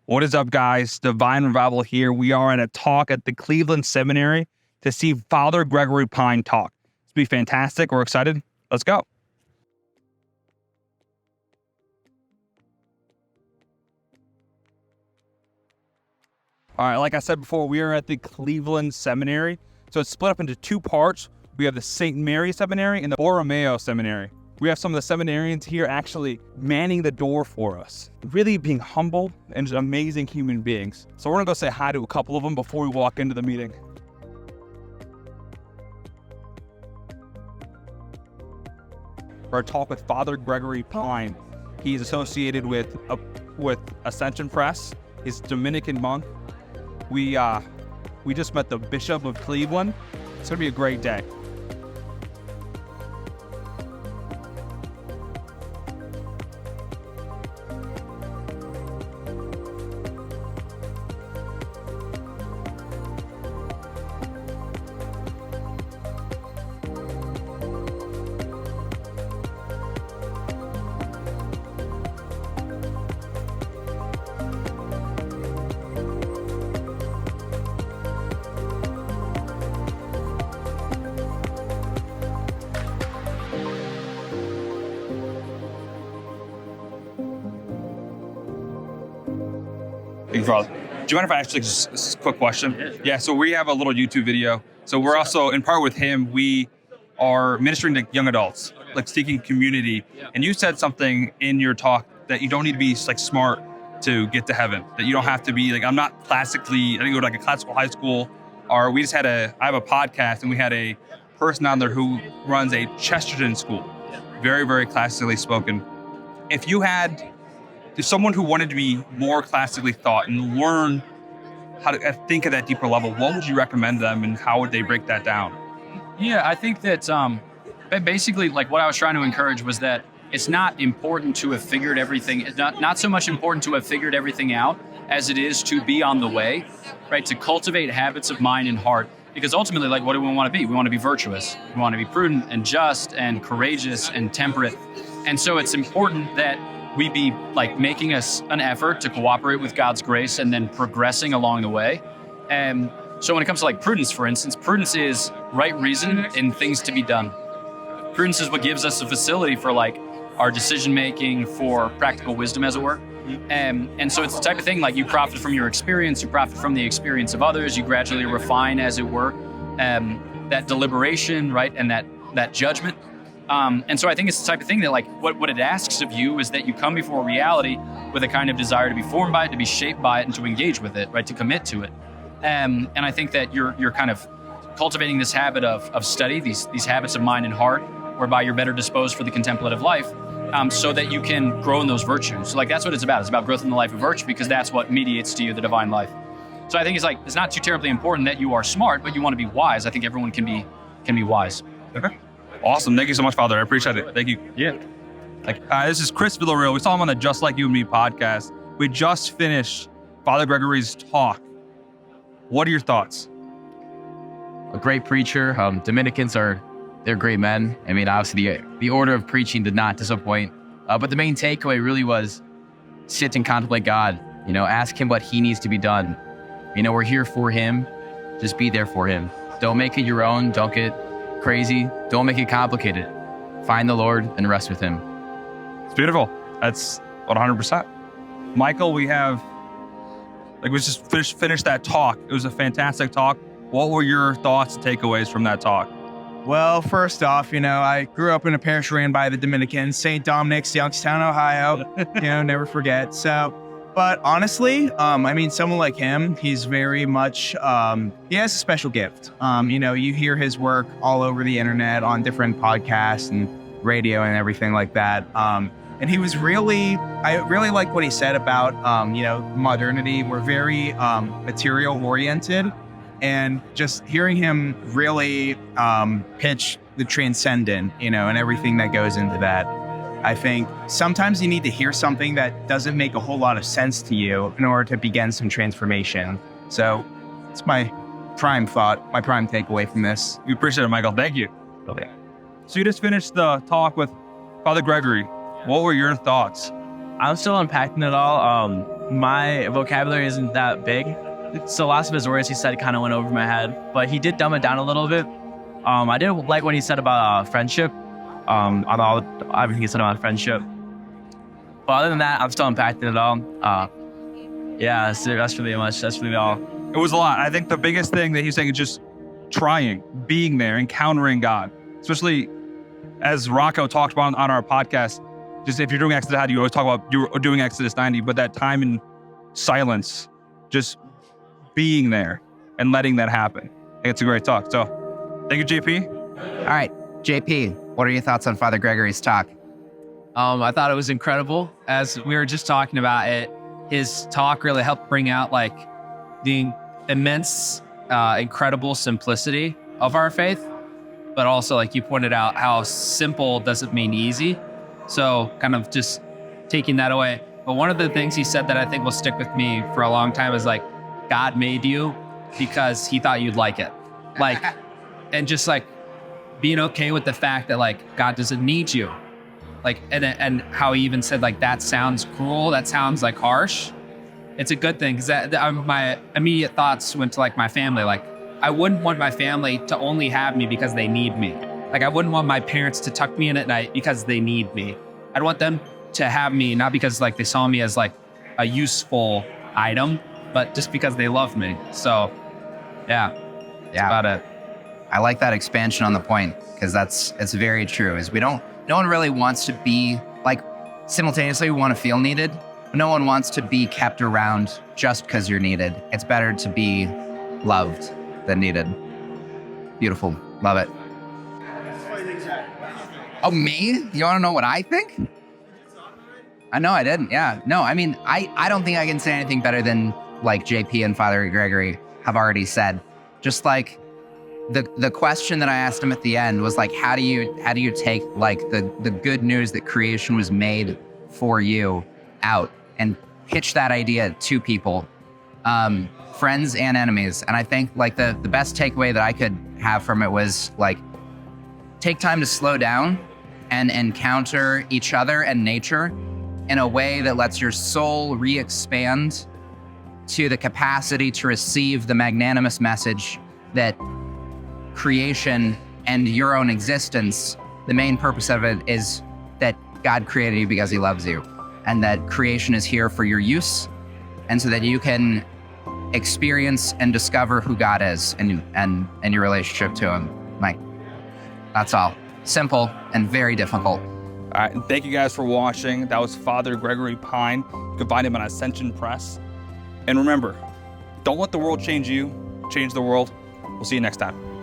What is up, guys? Divine Revival here. We are at a talk at the Cleveland Seminary to see Father Gregory Pine talk. It's going to be fantastic. We're excited. Let's go. All right, like I said before, we are at the Cleveland Seminary. So it's split up into two parts. We have the St. Mary Seminary and the Borromeo Seminary. We have some of the seminarians here actually manning the door for us, really being humble and just amazing human beings. So we're gonna go say hi to a couple of them before we walk into the meeting. For our talk with Father Gregory Pine. He's associated with Ascension Press. He's a Dominican monk. We just met the Bishop of Cleveland. It's gonna be a great day. Brother. Do you mind if I ask you just a quick question? Yeah, so we have a little YouTube video. So we're also, in part with him, we are ministering to young adults, like seeking community. And you said something in your talk that you don't need to be like smart to get to heaven, that you don't have to be like, I'm not classically, I didn't go to like a classical high school, or we just had I have a podcast and we had a person on there who runs a Chesterton school, very, very classically spoken. If someone who wanted to be more classically thought and learn how to think at that deeper level, what would you recommend them and how would they break that down? Yeah, I think that basically like what I was trying to encourage was that it's not important to have figured everything, it's not so much important to have figured everything out as it is to be on the way, right? To cultivate habits of mind and heart. Because ultimately, like, what do we want to be? We want to be virtuous. We want to be prudent and just and courageous and temperate. And so it's important that we be like making an effort to cooperate with God's grace and then progressing along the way. And so when it comes to like prudence, for instance, prudence is right reason and things to be done. Prudence is what gives us the facility for like our decision making, for practical wisdom, as it were. And so it's the type of thing like you profit from your experience, you profit from the experience of others, you gradually refine, as it were, that deliberation, right, and that judgment. And so I think it's the type of thing that like what it asks of you is that you come before reality with a kind of desire to be formed by it, to be shaped by it, and to engage with it, right? To commit to it. And I think that you're kind of cultivating this habit of study, these habits of mind and heart, whereby you're better disposed for the contemplative life, so that you can grow in those virtues. So like that's what it's about. It's about growth in the life of virtue because that's what mediates to you the divine life. So I think it's not too terribly important that you are smart, but you want to be wise. I think everyone can be wise. Okay. Awesome. Thank you so much, Father. I appreciate it. Thank you. Yeah. This is Chris Villarreal. We saw him on the Just Like You and Me podcast. We just finished Father Gregory's talk. What are your thoughts? A great preacher. Dominicans they're great men. I mean, obviously the order of preaching did not disappoint. But the main takeaway really was sit and contemplate God. Ask him what he needs to be done. We're here for him. Just be there for him. Don't make it your own. Don't get crazy. Don't make it complicated. Find the Lord and rest with him. It's beautiful. That's 100%. Michael, we just finished that talk. It was a fantastic talk. What were your thoughts and takeaways from that talk? Well, first off, I grew up in a parish ran by the Dominicans, St. Dominic's, Youngstown, Ohio. Never forget. But honestly, someone like him, he's very much, he has a special gift. You hear his work all over the internet on different podcasts and radio and everything like that. And he was I really like what he said about, modernity. We're very material oriented. And just hearing him really pitch the transcendent, and everything that goes into that. I think sometimes you need to hear something that doesn't make a whole lot of sense to you in order to begin some transformation. So it's my prime thought, my prime takeaway from this. We appreciate it, Michael. Thank you. Okay. So you just finished the talk with Father Gregory. What were your thoughts? I'm still unpacking it all. my vocabulary isn't that big. So lots of his words he said kind of went over my head, but he did dumb it down a little bit. I did like what he said about friendship, on everything he said about friendship. But other than that, I'm still impacted at all. Yeah, that's really much. That's really all. It was a lot. I think the biggest thing that he's saying is just trying, being there, encountering God. Especially as Rocco talked about on our podcast, just if you're doing Exodus 90, you always talk about you're doing Exodus 90, but that time in silence, just being there and letting that happen. I think it's a great talk. So thank you, JP. All right, JP, what are your thoughts on Father Gregory's talk? I thought it was incredible. As we were just talking about it, his talk really helped bring out like the immense, incredible simplicity of our faith, but also like you pointed out, how simple doesn't mean easy. So kind of just taking that away. But one of the things he said that I think will stick with me for a long time is like, God made you because he thought you'd like it. Like, and just like being okay with the fact that like God doesn't need you. Like, and how he even said like, that sounds cruel. That sounds like harsh. It's a good thing, because my immediate thoughts went to like my family. Like, I wouldn't want my family to only have me because they need me. Like, I wouldn't want my parents to tuck me in at night because they need me. I'd want them to have me, not because like they saw me as like a useful item, but just because they love me. So yeah, that's about it. I like that expansion on the point, because it's very true. Is no one really wants to be like, simultaneously we want to feel needed, but no one wants to be kept around just because you're needed. It's better to be loved than needed. Beautiful. Love it. Oh, me? You want to know what I think? I know I didn't. Yeah. No, I mean, I don't think I can say anything better than like JP and Father Gregory have already said. Just like the question that I asked him at the end was like, how do you take like the good news that creation was made for you out and pitch that idea to people, friends and enemies? And I think like the best takeaway that I could have from it was like, take time to slow down and encounter each other and nature in a way that lets your soul re-expand to the capacity to receive the magnanimous message that creation and your own existence, the main purpose of it is that God created you because he loves you, and that creation is here for your use, and so that you can experience and discover who God is and your relationship to him. Like, that's all. Simple and very difficult. All right, and thank you guys for watching. That was Father Gregory Pine. You can find him on Ascension Press. And remember, don't let the world change you, change the world. We'll see you next time.